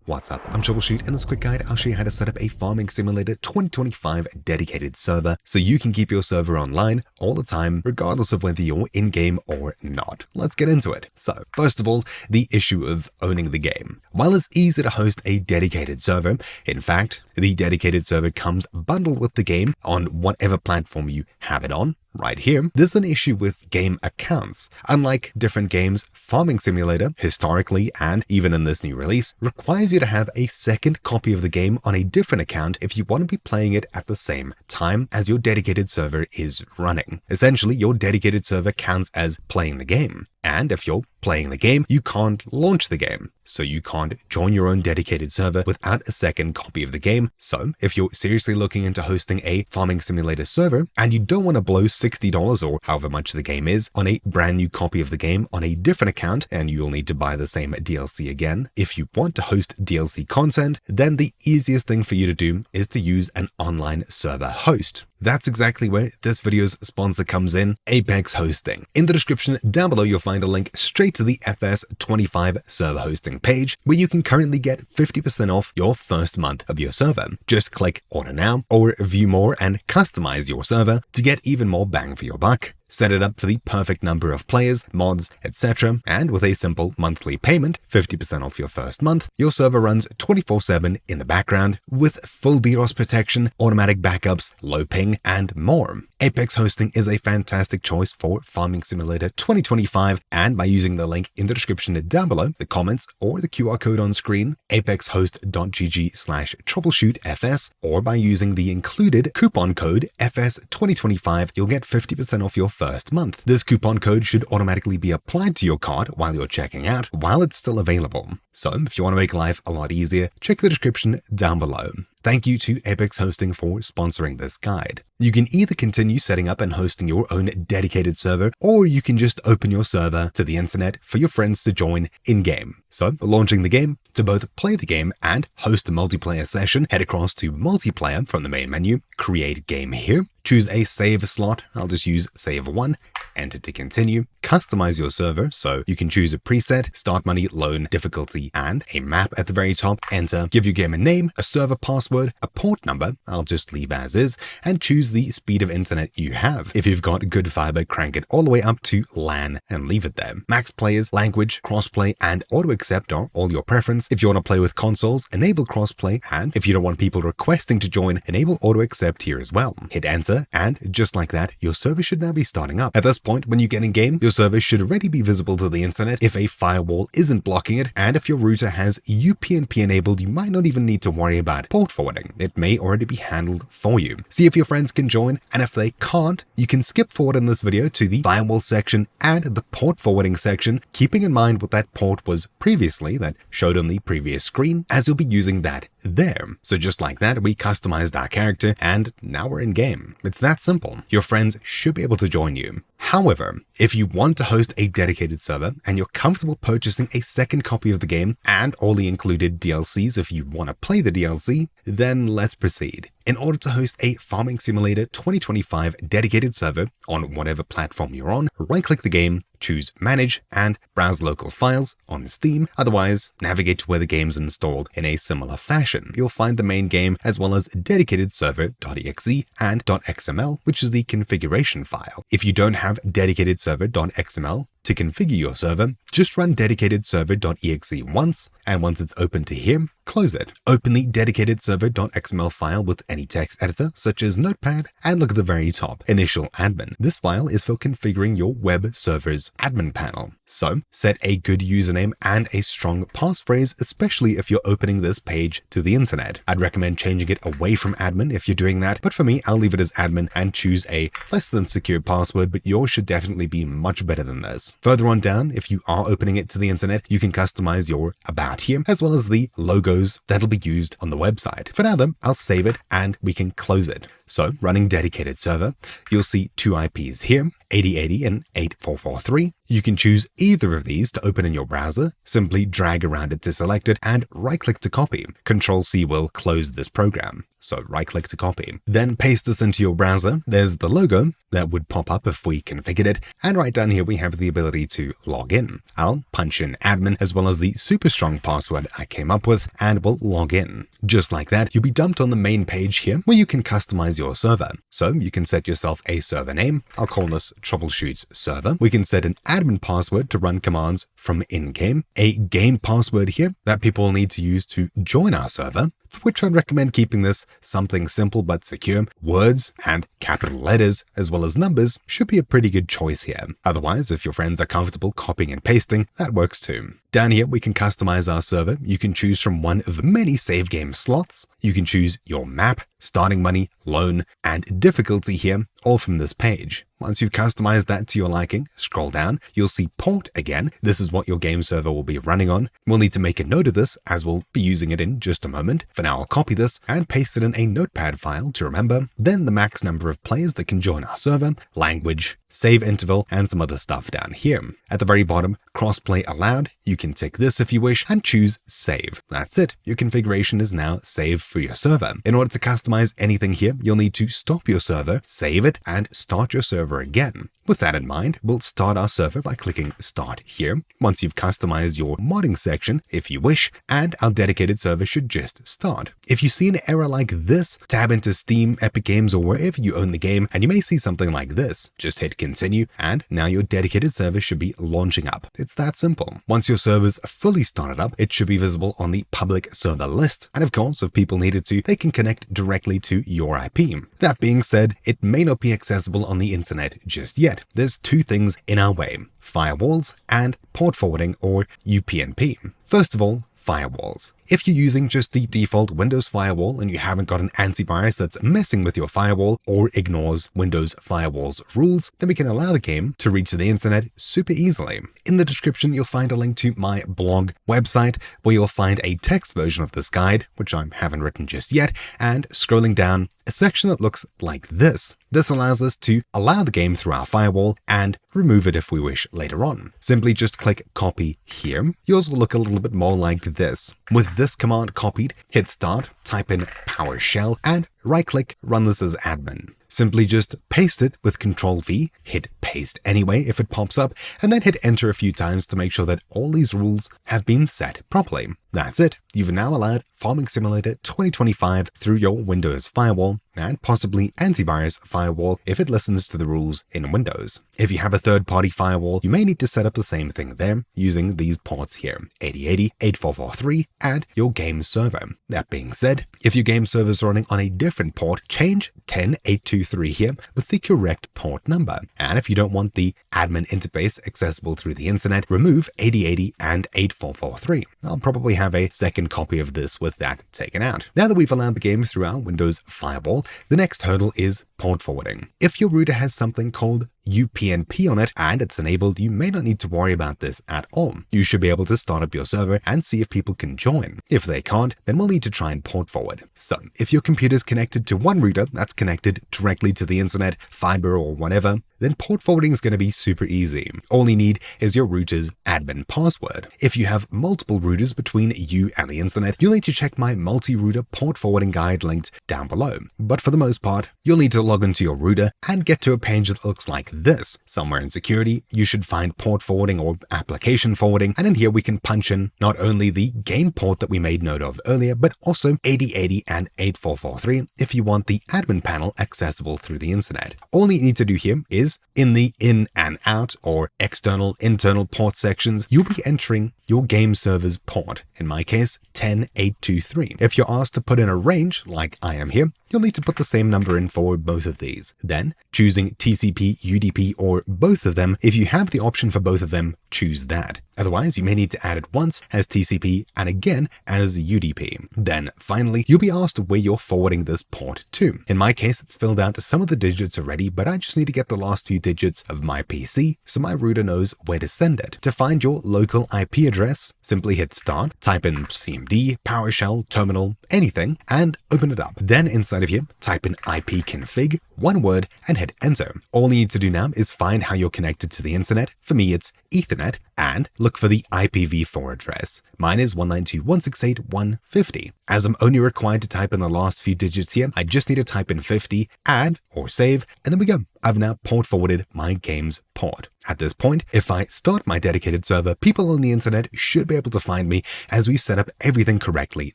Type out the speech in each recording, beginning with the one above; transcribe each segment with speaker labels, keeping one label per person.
Speaker 1: What's up? I'm Troubleshoot. In this quick guide, I'll show you how to set up a Farming Simulator 2025 dedicated server so you can keep your server online all the time, regardless of whether you're in-game or not. Let's get into it. So, first of all, the issue of owning the game. While it's easy to host a dedicated server, in fact, the dedicated server comes bundled with the game on whatever platform you have it on. Right here, there's an issue with game accounts. Unlike different games, Farming Simulator, historically and even in this new release, requires you to have a second copy of the game on a different account if you want to be playing it at the same time as your dedicated server is running. Essentially, your dedicated server counts as playing the game. And if you're playing the game, you can't launch the game. So you can't join your own dedicated server without a second copy of the game. So if you're seriously looking into hosting a Farming Simulator server and you don't want to blow $60 or however much the game is on a brand new copy of the game on a different account, and you'll need to buy the same DLC again. If you want to host DLC content, then the easiest thing for you to do is to use an online server host. That's exactly where this video's sponsor comes in, Apex Hosting. In the description down below, you'll find a link straight to the FS25 Server hosting page, where you can currently get 50% off your first month of your server. Just click Order Now or View More and customize your server to get even more bang for your buck. Set it up for the perfect number of players, mods, etc. And with a simple monthly payment, 50% off your first month, your server runs 24/7 in the background with full DDoS protection, automatic backups, low ping, and more. Apex Hosting is a fantastic choice for Farming Simulator 2025, and by using the link in the description down below, the comments, or the QR code on screen, apexhost.gg/troubleshootfs, or by using the included coupon code FS2025, you'll get 50% off your first month. This coupon code should automatically be applied to your card while you're checking out, while it's still available. So if you want to make life a lot easier, check the description down below. Thank you to Apex Hosting for sponsoring this guide. You can either continue setting up and hosting your own dedicated server, or you can just open your server to the internet for your friends to join in-game. So, launching the game, to both play the game and host a multiplayer session, head across to Multiplayer from the main menu, create game here, choose a save slot, I'll just use save 1, enter to continue, customize your server, so you can choose a preset, start money, loan, difficulty, and a map at the very top, enter, give your game a name, a server password, a port number, I'll just leave as is, and choose the speed of internet you have. If you've got good fiber, crank it all the way up to LAN and leave it there. Max players, language, crossplay, and auto-accept are all your preference. If you want to play with consoles, enable crossplay, and if you don't want people requesting to join, enable auto-accept here as well. Hit enter, and just like that, your server should now be starting up. At this point, when you get in game, your server should already be visible to the internet if a firewall isn't blocking it, and if your router has UPnP enabled, you might not even need to worry about port forwarding. It may already be handled for you. See if your friends can join, and if they can't, you can skip forward in this video to the firewall section and the port forwarding section, keeping in mind what that port was previously that showed on the previous screen, as you'll be using that there. So just like that, we customized our character, and now we're in game. It's that simple. Your friends should be able to join you. However, if you want to host a dedicated server and you're comfortable purchasing a second copy of the game and all the included DLCs if you want to play the DLC, then let's proceed. In order to host a Farming Simulator 2025 dedicated server on whatever platform you're on, right-click the game, choose Manage, and browse local files on Steam. Otherwise, navigate to where the game's installed in a similar fashion. You'll find the main game as well as dedicated server.exe and .xml, which is the configuration file. If you don't have dedicated server.xml to configure your server, just run dedicated server.exe once, and once it's open to here, close it. Open the dedicated server.xml file with any text editor, such as Notepad, and look at the very top, initial admin. This file is for configuring your web server's admin panel. So, set a good username and a strong passphrase, especially if you're opening this page to the internet. I'd recommend changing it away from admin if you're doing that, but for me, I'll leave it as admin and choose a less than secure password, but yours should definitely be much better than this. Further on down, if you are opening it to the internet, you can customize your about here, as well as the logos that'll be used on the website. For now though, I'll save it and we can close it. So, running dedicated server, you'll see two IPs here, 8080 and 8443. You can choose either of these to open in your browser. Simply drag around it to select it and right-click to copy. Control-C will close this program. So right-click to copy. Then paste this into your browser. There's the logo that would pop up if we configured it. And right down here, we have the ability to log in. I'll punch in admin as well as the super strong password I came up with, and we'll log in. Just like that, you'll be dumped on the main page here where you can customize your server. So you can set yourself a server name. I'll call this Troubleshoots Server. We can set an admin password to run commands from in-game, a game password here that people need to use to join our server, for which I'd recommend keeping this something simple but secure. Words and capital letters, as well as numbers, should be a pretty good choice here. Otherwise, if your friends are comfortable copying and pasting, that works too. Down here, we can customize our server. You can choose from one of many save game slots. You can choose your map, starting money, loan, and difficulty here, all from this page. Once you've customized that to your liking, scroll down, you'll see port again. This is what your game server will be running on. We'll need to make a note of this as we'll be using it in just a moment. For now, I'll copy this and paste it in a notepad file to remember. Then the max number of players that can join our server, language, save interval, and some other stuff down here. At the very bottom, crossplay allowed. You can tick this if you wish and choose save. That's it. Your configuration is now saved for your server. In order to customize anything here, you'll need to stop your server, save it, and start your server again. With that in mind, we'll start our server by clicking Start here. Once you've customized your modding section, if you wish, and our dedicated server should just start. If you see an error like this, tab into Steam, Epic Games, or wherever you own the game, and you may see something like this. Just hit Continue, and now your dedicated server should be launching up. It's that simple. Once your server's fully started up, it should be visible on the public server list. And of course, if people needed to, they can connect directly to your IP. That being said, it may not be accessible on the internet just yet. There's two things in our way: firewalls and port forwarding, or UPnP. First of all, firewalls. If you're using just the default Windows firewall and you haven't got an antivirus that's messing with your firewall or ignores Windows firewall's rules, then we can allow the game to reach the internet super easily. In the description, you'll find a link to my blog website where you'll find a text version of this guide, which I haven't written just yet, and scrolling down, a section that looks like this. This allows us to allow the game through our firewall and remove it if we wish later on. Simply just click copy here. Yours will look a little bit more like this. With this command copied, hit start, type in PowerShell, and right-click, run this as admin. Simply just paste it with Control-V, hit paste anyway if it pops up, and then hit enter a few times to make sure that all these rules have been set properly. That's it. You've now allowed Farming Simulator 2025 through your Windows firewall and possibly antivirus firewall if it listens to the rules in Windows. If you have a third-party firewall, you may need to set up the same thing there using these ports here: 8080, 8443, and your game server. That being said, if your game server is running on a different port, change 10823 here with the correct port number. And if you don't want the admin interface accessible through the internet, remove 8080 and 8443. I'll probably have a second copy of this with that taken out. Now that we've allowed the game through our Windows firewall, the next hurdle is port forwarding. If your router has something called UPnP on it and it's enabled, you may not need to worry about this at all. You should be able to start up your server and see if people can join. If they can't, then we'll need to try and port forward. So if your computer's connected to one router that's connected directly to the internet, fiber, or whatever, then port forwarding is going to be super easy. All you need is your router's admin password. If you have multiple routers between you and the internet, you'll need to check my multi-router port forwarding guide linked down below. But for the most part, you'll need to log into your router and get to a page that looks like this. Somewhere in security, you should find port forwarding or application forwarding, and in here we can punch in not only the game port that we made note of earlier, but also 8080 and 8443 if you want the admin panel accessible through the internet. All you need to do here is in the in and out or external internal port sections, you'll be entering your game server's port, in my case 10823. If you're asked to put in a range like I am here, you'll need to put the same number in for both of these. Then choosing TCP, UDP, or both of them. If you have the option for both of them, choose that. Otherwise, you may need to add it once as TCP and again as UDP. Then finally, you'll be asked where you're forwarding this port to. In my case, it's filled out some of the digits already, but I just need to get the last last few digits of my PC so my router knows where to send it. To find your local IP address, simply hit start, type in cmd, PowerShell, terminal, anything, and open it up. Then inside of here, type in ipconfig, one word, and hit enter. All you need to do now is find how you're connected to the internet. For me, it's Ethernet, and look for the IPv4 address. Mine is 192.168.150. As I'm only required to type in the last few digits here, I just need to type in 50, add or save, and there we go. I've now port forwarded my game's port. At this point, if I start my dedicated server, people on the internet should be able to find me as we've set up everything correctly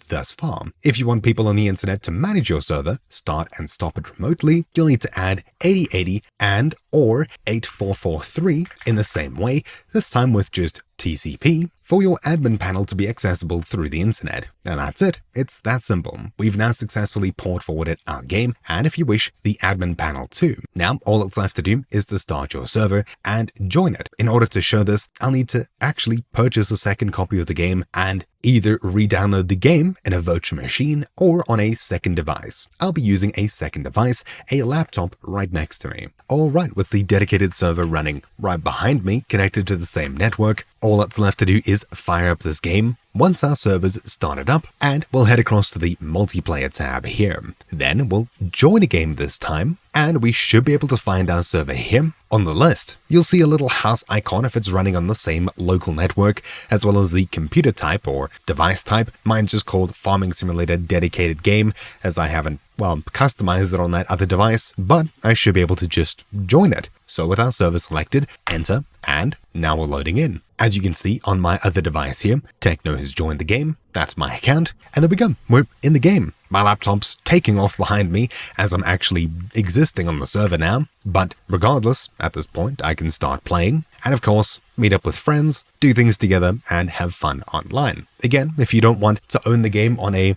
Speaker 1: thus far. If you want people on the internet to manage your server, start and stop it remotely, you'll need to add 8080 and or 8443 in the same way, this time with just TCP, for your admin panel to be accessible through the internet. And that's it. It's that simple. We've now successfully port forwarded our game, and if you wish, the admin panel too. Now, all it's left to do is to start your server and join it. In order to show this, I'll need to actually purchase a second copy of the game and either re-download the game in a virtual machine or on a second device. I'll be using a second device, a laptop right next to me. Alright, with the dedicated server running right behind me, connected to the same network, all that's left to do is fire up this game once our server's started up, and we'll head across to the multiplayer tab here. Then we'll join a game this time, and we should be able to find our server here. On the list, you'll see a little house icon if it's running on the same local network, as well as the computer type or device type. Mine's just called Farming Simulator Dedicated Game, as I haven't, customized it on that other device, but I should be able to just join it. So with our server selected, enter, and now we're loading in. As you can see on my other device here, Techno has joined the game. That's my account, and there we go. We're in the game. My laptop's taking off behind me as I'm actually existing on the server now, but regardless, at this point, I can start playing, and of course, meet up with friends, do things together, and have fun online. Again, if you don't want to own the game on a,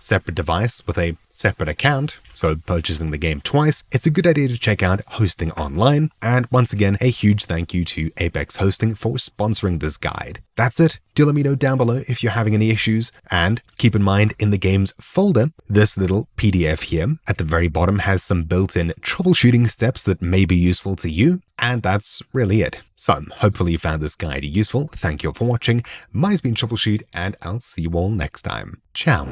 Speaker 1: separate device with a separate account, so purchasing the game twice, it's a good idea to check out Hosting Online. And once again, a huge thank you to Apex Hosting for sponsoring this guide. That's it. Do let me know down below if you're having any issues, and keep in mind in the game's folder, this little PDF here at the very bottom has some built-in troubleshooting steps that may be useful to you, and that's really it. So hopefully you found this guide useful. Thank you for watching. Mine's been Troubleshoot, and I'll see you all next time. Ciao.